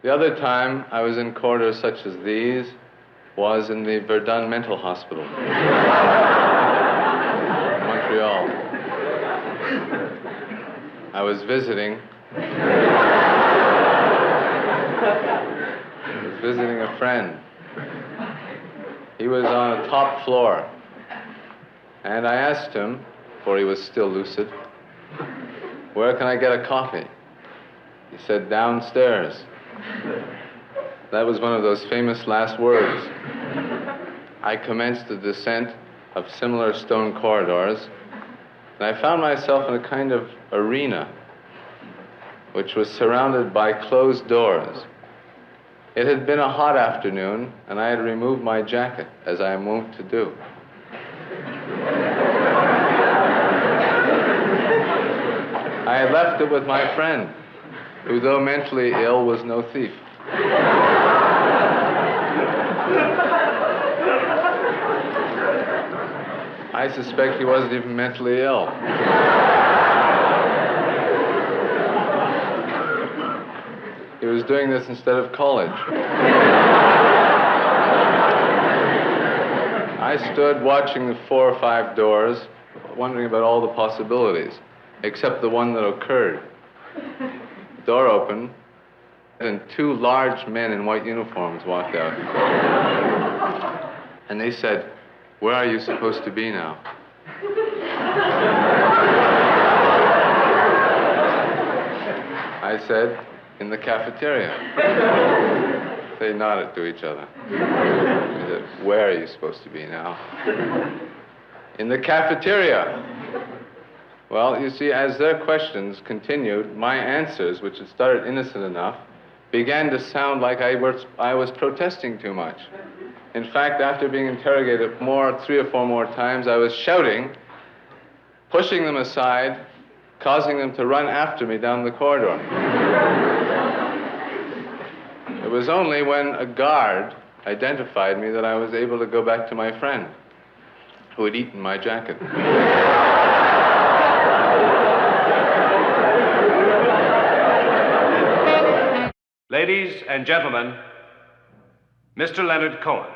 The other time I was in corridors such as these was in the Brittain mental hospital in Montreal. I was visiting a friend. He was on a top floor, and I asked him, for he was still lucid, where can I get a coffee? He said, downstairs. That was one of those famous last words. I commenced the descent of similar stone corridors, and I found myself in a kind of arena, which was surrounded by closed doors. It had been a hot afternoon, and I had removed my jacket, as I am wont to do. I had left it with my friend, who, though mentally ill, was no thief. I suspect he wasn't even mentally ill. He was doing this instead of college. I stood watching the 4 or 5 doors, wondering about all the possibilities, except the one that occurred. The door opened, and 2 large men in white uniforms walked out. And they said, "Where are you supposed to be now?" I said, "In the cafeteria." They nodded to each other. I said, "Where are you supposed to be now?" "In the cafeteria." Well, you see, as their questions continued, my answers, which had started innocent enough, began to sound like I was protesting too much. In fact, after being interrogated 3 or 4 more times, I was shouting, pushing them aside, causing them to run after me down the corridor. It was only when a guard identified me that I was able to go back to my friend, who had eaten my jacket. Ladies and gentlemen, Mr. Leonard Cohen.